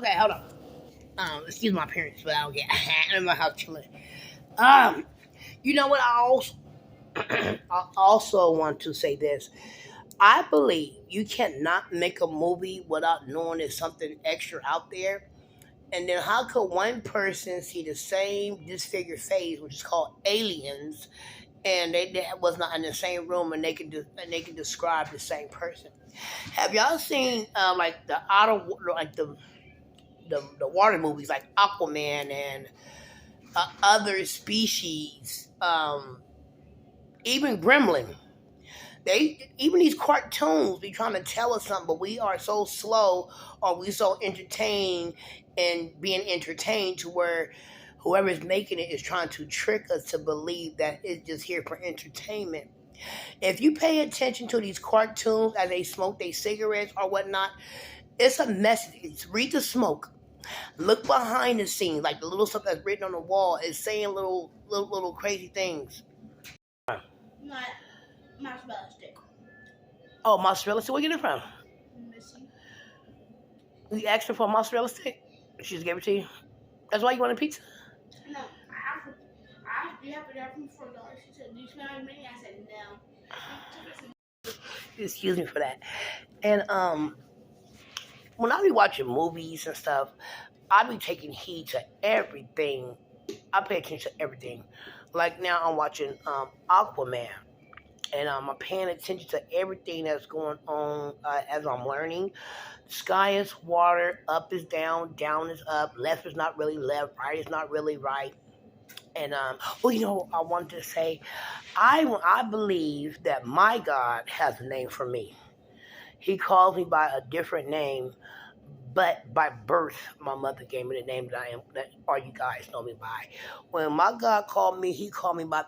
Okay, hold on. Excuse my parents, but I don't get I'm in my house chilling. Um, you know what? I also want to say this. I believe you cannot make a movie without knowing there's something extra out there. And then how could one person see the same disfigured face, which is called aliens, and they was not in the same room, and they can describe the same person? Have y'all seen like the outer like the water movies like Aquaman and other species, even Gremlin? They even these cartoons be trying to tell us something, but we are so slow, or we so entertained and being entertained to where whoever is making it is trying to trick us to believe that it's just here for entertainment. If you pay attention to these cartoons as they smoke their cigarettes or whatnot, it's a message. It's read the smoke. Look behind the scenes, like the little stuff that's written on the wall is saying little crazy things. My mozzarella stick. Oh, mozzarella stick. Where you get it from? Missy. You asked her for a mozzarella stick. She just gave it to you. That's why you want a pizza. No, I asked you have it from $4. She said, "Do you smell me?" I said, "No." Excuse me for that. And when I be watching movies and stuff, I be taking heed to everything. I pay attention to everything. Like now, I'm watching Aquaman, and I'm paying attention to everything that's going on as I'm learning. Sky is water, up is down, down is up, left is not really left, right is not really right. And well, I wanted to say, I believe that my God has a name for me. He calls me by a different name, but by birth, my mother gave me the name that I am. That all you guys know me by. When my God called me, He called me by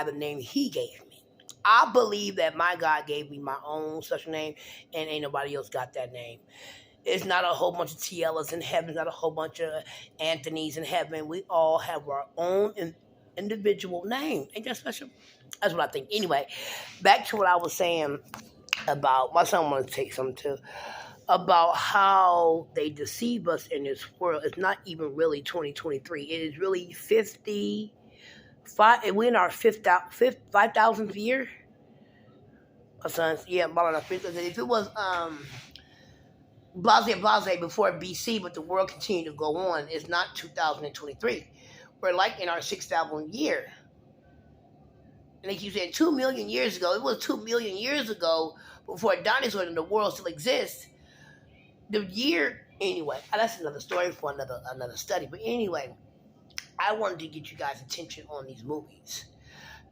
the name He gave me. I believe that my God gave me my own such name, and ain't nobody else got that name. It's not a whole bunch of Tiellas in heaven. It's not a whole bunch of Anthony's in heaven. We all have our own individual name. Ain't that special? That's what I think. Anyway, back to what I was saying about my son wants to take something too about how they deceive us in this world. It's not even really 2023. It is really 55. We're in our 5,000th year. My son's about on our fifth. If it was blase before BC, but the world continued to go on. It's not 2023. We're like in our 6,000th year. And like you said, 2 million years ago, it was 2 million years ago before dinosaurs in the world still exists. The year, anyway, that's another story for another study. But anyway, I wanted to get you guys' attention on these movies.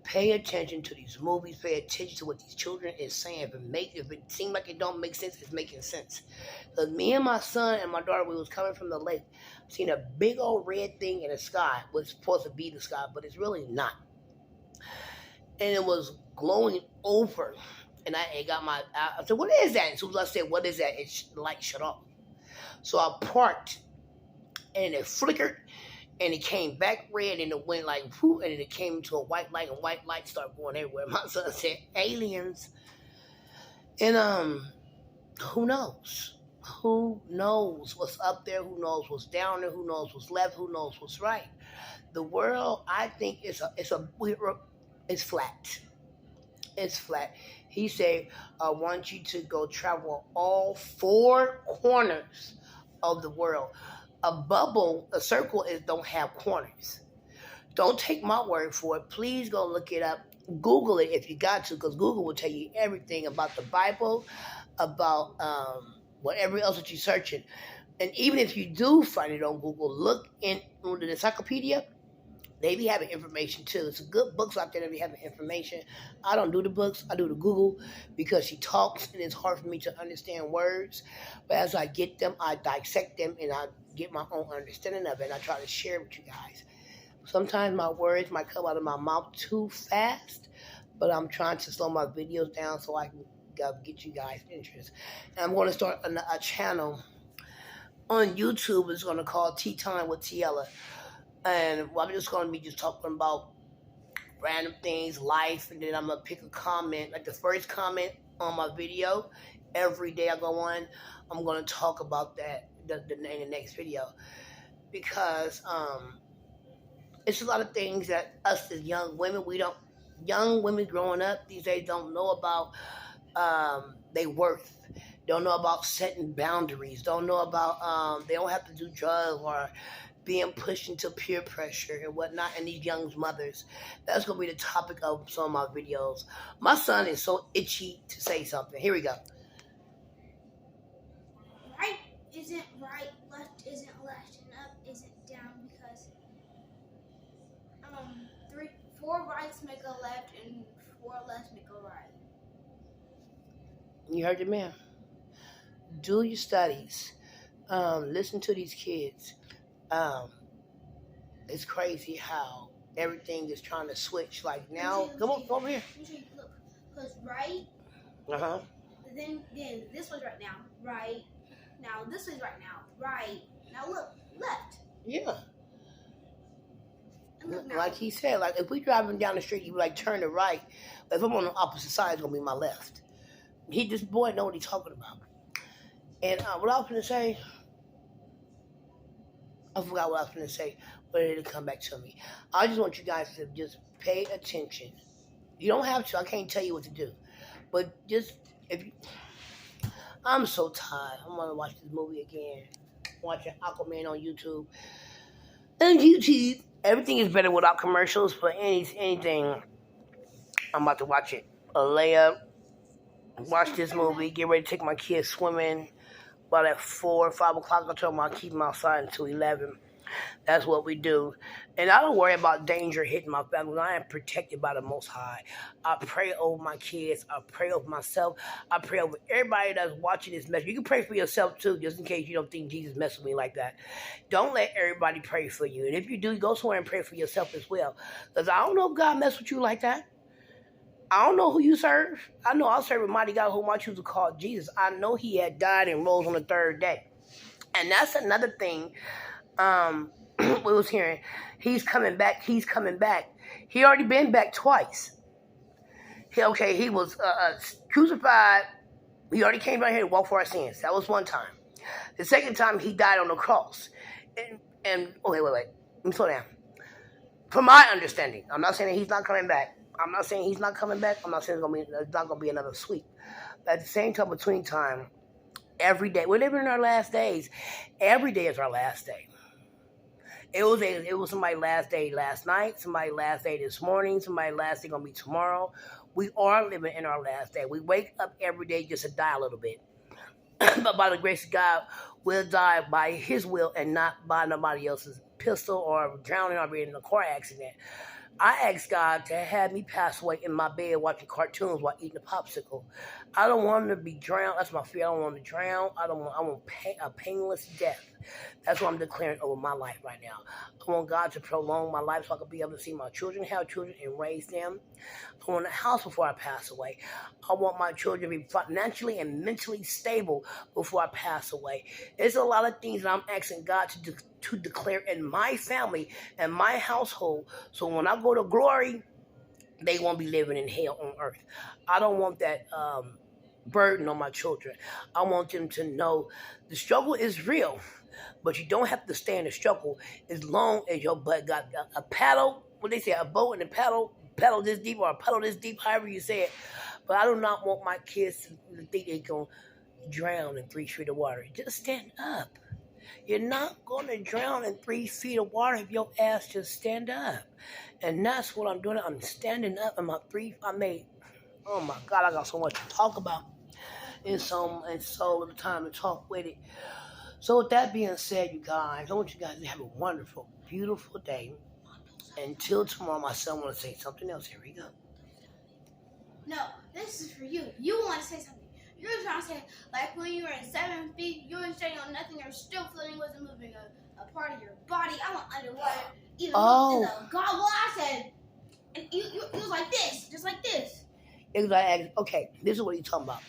Pay attention to these movies. Pay attention to what these children is saying. If it seems like it don't make sense, it's making sense. Because me and my son and my daughter, we was coming from the lake, seen a big old red thing in the sky. It was supposed to be the sky, but it's really not. And it was glowing over. And I said, "What is that?" As soon as I said, "What is that?" The light shut off. So I parked, and it flickered, and it came back red, and it went like, whoo, and it came into a white light, and white light started going everywhere. My son said, "Aliens." And who knows? Who knows what's up there? Who knows what's down there? Who knows what's left? Who knows what's right? The world, I think, it's flat. It's flat. He said, "I want you to go travel all four corners of the world." A circle don't have corners. Don't take my word for it. Please go look it up. Google it if you got to, because Google will tell you everything about the Bible, about whatever else that you're searching. And even if you do find it on Google, look in the encyclopedia. They be having information too. It's good books out there that be having information. I don't do the books. I do the Google because she talks and it's hard for me to understand words. But as I get them, I dissect them and I get my own understanding of it. And I try to share with you guys. Sometimes my words might come out of my mouth too fast, but I'm trying to slow my videos down so I can get you guys interest. And I'm going to start a channel on YouTube. It's going to call Tea Time with Tealla. And I'm just going to be just talking about random things, life, and then I'm going to pick a comment, like the first comment on my video. Every day I go on, I'm going to talk about that. in the next video, because it's a lot of things that us as young women, young women growing up these days don't know about their worth, don't know about setting boundaries, don't know about they don't have to do drugs or being pushed into peer pressure and whatnot, and these young mothers. That's gonna be the topic of some of my videos. My son is so itchy to say something. Here we go. Right isn't right, left isn't left, and up isn't down, because 4 rights make a left and 4 lefts make a right. You heard the man. Do your studies. Listen to these kids. Um, it's crazy how everything is trying to switch. Like now, come over here. Look, because right. Uh-huh. Then this was right now, right. Now this is right now, right. Now look, left. Yeah. Look like he said, like if we driving down the street, you like turn to right. But if I'm on the opposite side, it's gonna be my left. This boy know what he's talking about. And what I was gonna say, I forgot what I was gonna say, but it'll come back to me. I just want you guys to just pay attention. You don't have to. I can't tell you what to do, but just if you. I'm so tired. I'm gonna watch this movie again. Watching Aquaman on YouTube. And YouTube. Everything is better without commercials. But anything, I'm about to watch it. A layup. Watch this movie. Get ready to take my kids swimming. About at 4 or 5 o'clock, I told them I'll keep them outside until 11. That's what we do. And I don't worry about danger hitting my family. I am protected by the Most High. I pray over my kids. I pray over myself. I pray over everybody that's watching this message. You can pray for yourself too, just in case you don't think Jesus messed with me like that. Don't let everybody pray for you. And if you do, go somewhere and pray for yourself as well. Because I don't know if God messed with you like that. I don't know who you serve. I know I serve a mighty God whom I choose to call Jesus. I know he had died and rose on the 3rd day. And that's another thing we was hearing. He's coming back. He's coming back. He already been back twice. He was crucified. He already came down here to walk for our sins. That was one time. The second time, he died on the cross. And wait. Let me slow down. From my understanding, I'm not saying that he's not coming back. I'm not saying he's not coming back. I'm not saying it's not going to be another sweep. But at the same time, between time, every day, we're living in our last days. Every day is our last day. It was somebody's last day last night, somebody's last day this morning, somebody's last day going to be tomorrow. We are living in our last day. We wake up every day just to die a little bit. But by the grace of God, we'll die by his will and not by nobody else's pistol or drowning or being in a car accident. I asked God to have me pass away in my bed watching cartoons while eating a popsicle. I don't want to be drowned. That's my fear. I don't want to drown. I want a painless death. That's what I'm declaring over my life right now. I want God to prolong my life so I can be able to see my children, have children, and raise them. I want a house before I pass away. I want my children to be financially and mentally stable before I pass away. There's a lot of things that I'm asking God to declare in my family and my household. So when I go to glory, they won't be living in hell on earth. I don't want that burden on my children. I want them to know the struggle is real, but you don't have to stay in the struggle as long as your butt got a paddle. What they say, a boat and a paddle this deep or a paddle this deep, however you say it. But I do not want my kids to think they're going to drown in 3 feet of water. Just stand up. You're not going to drown in 3 feet of water if your ass just stand up. And that's what I'm doing. I'm standing up in my oh my God, I got so much to talk about. And so little time to talk with it. So with that being said, you guys, I want you guys to have a wonderful, beautiful day. Until tomorrow, my son want to say something else. Here we go. No, this is for you. You want to say something. You're trying to say, like when you were in 7 feet, you were standing on nothing, you're still floating, wasn't moving a part of your body. I went underwater. Even in the God, well, I said, and you was like this, just like this. It was like, okay, this is what he's talking about.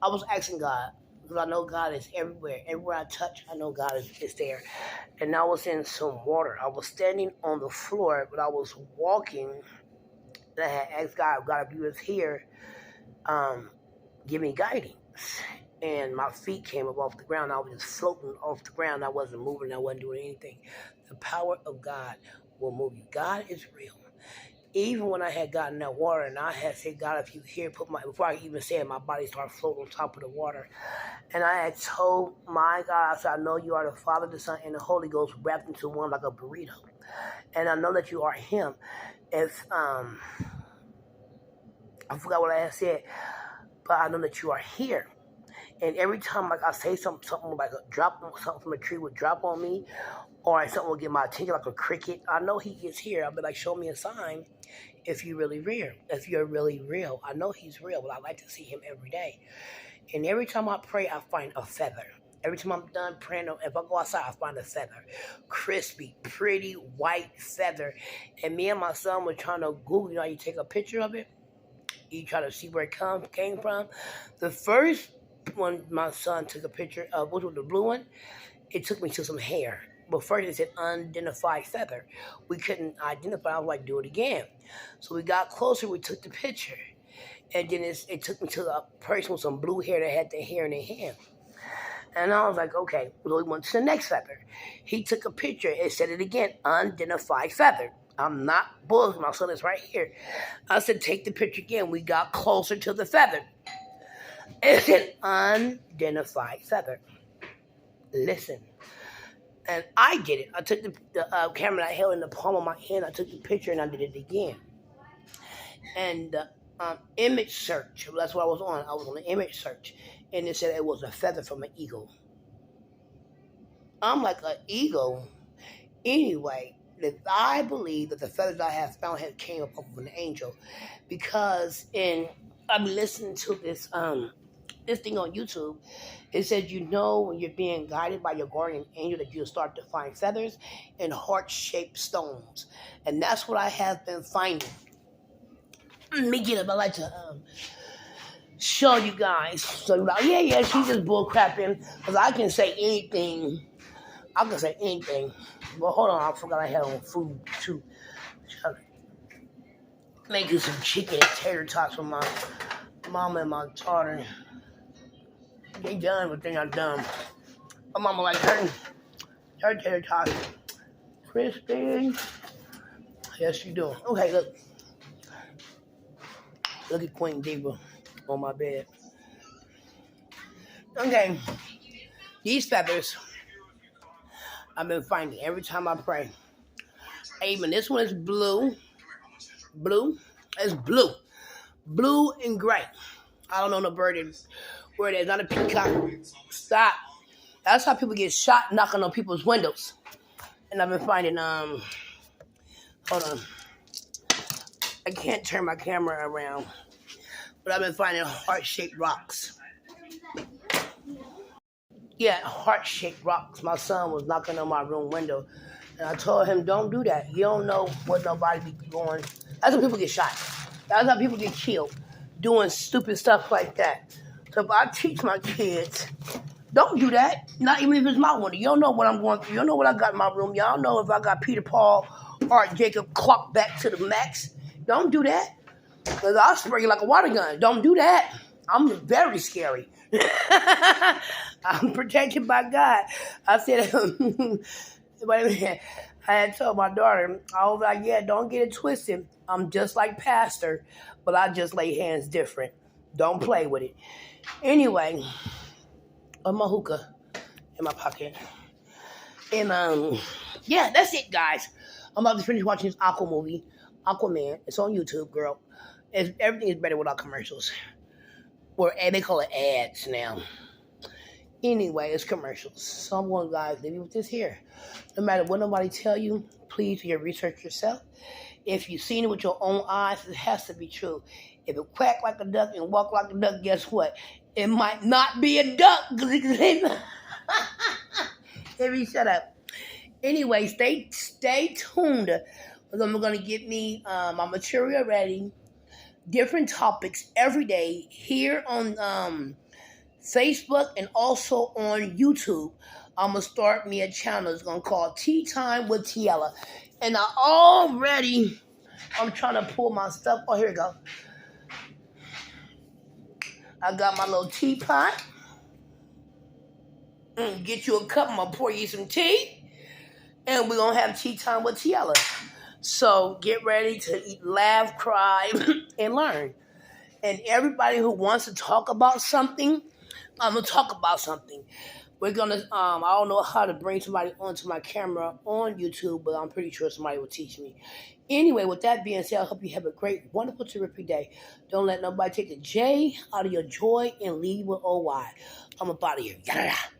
I was asking God, because I know God is everywhere. Everywhere I touch, I know God is there. And I was in some water. I was standing on the floor, but I was walking. And I had asked God, if you was here, give me guidance. and my feet came up off the ground. I was just floating off the ground. I wasn't moving. I wasn't doing anything. The power of God will move you. God is real. Even when I had gotten that water and I had said, God, if you here, before I even said it, my body started floating on top of the water. And I had told my God, I said, I know you are the Father, the Son, and the Holy Ghost wrapped into one like a burrito. And I know that you are Him. If, I forgot what I had said, but I know that you are here. And every time like I say something like something from a tree would drop on me, or something will get my attention like a cricket, I know He gets here. I'll be like, show me a sign if you're really real. If you're really real. I know He's real, but I like to see Him every day. And every time I pray, I find a feather. Every time I'm done praying, if I go outside, I find a feather. Crispy, pretty, white feather. And me and my son were trying to Google, you take a picture of it. You try to see where it came from. The first one my son took a picture of, which was the blue one, it took me to some hair. But first it said unidentified feather. We couldn't identify. I was like, do it again. So we got closer. We took the picture. And then it took me to a person with some blue hair that had the hair in their hand. And I was like, okay. So we went to the next feather. He took a picture. It said it again, unidentified feather. I'm not bullshitting. My son is right here. I said, take the picture again. We got closer to the feather. It said unidentified feather. Listen. And I did it. I took the camera I held in the palm of my hand. I took the picture and I did it again. And the image search, that's what I was on. I was on the image search. And it said it was a feather from an eagle. I'm like, an eagle? Anyway, I believe that the feathers I have found came up of an angel. Because I'm listening to this thing on YouTube. It says, when you're being guided by your guardian angel, that you'll start to find feathers and heart-shaped stones. And that's what I have been finding. Let me get up. I like to show you guys. So you're like, yeah, she's just bullcrapping. Because I can say anything. Well, hold on. I forgot I had on food, too. Making some chicken and tater tots with my mama and my daughter. They done what they not done. My mama like her tater tots. Crispy. Yes, she do. Okay, look. Look at Queen Diva on my bed. Okay. These feathers I've been finding every time I pray. Even this one is blue. Blue. It's blue. Blue and gray. I don't know the bird is where it is. Not a peacock. Stop. That's how people get shot knocking on people's windows. And I've been finding, hold on. I can't turn my camera around. But I've been finding heart-shaped rocks. Yeah, heart-shaped rocks. My son was knocking on my room window. And I told him, don't do that. You don't know what nobody be going. That's how people get shot. That's how people get killed. Doing stupid stuff like that. So if I teach my kids, don't do that. Not even if it's my window. You don't know what I'm going through. You don't know what I got in my room. Y'all know if I got Peter, Paul, or Jacob clocked back to the max. Don't do that. Because I'll spray you like a water gun. Don't do that. I'm very scary. I'm protected by God. I said, wait a minute. I had told my daughter, I was like, yeah, don't get it twisted. I'm just like Pastor, but I just lay hands different. Don't play with it. Anyway, my hookah in my pocket. And, yeah, that's it, guys. I'm about to finish watching this Aquaman. It's on YouTube, girl. Everything is better without commercials. They call it ads now. Anyway, it's commercials. So I'm going, guys, leave you with this here. No matter what nobody tell you, please do your research yourself. If you've seen it with your own eyes, it has to be true. If it quack like a duck and walk like a duck, guess what? It might not be a duck. Let me shut up. Anyway, stay tuned. Because I'm going to get me my material ready. Different topics every day here on Facebook and also on YouTube. I'm going to start me a channel. It's going to call Tea Time with Tealla. And I'm trying to pull my stuff. Here we go. I got my little teapot. Get you a cup. I'm gonna pour you some tea, and we're gonna have tea time with Tealla. So get ready to eat, laugh, cry, and learn. And everybody who wants to talk about something, I'm gonna talk about something. We're gonna I don't know how to bring somebody onto my camera on YouTube, but I'm pretty sure somebody will teach me. Anyway, with that being said, I hope you have a great, wonderful, terrific day. Don't let nobody take the J out of your joy and leave with OY. I'm up out of here. Yada, yada.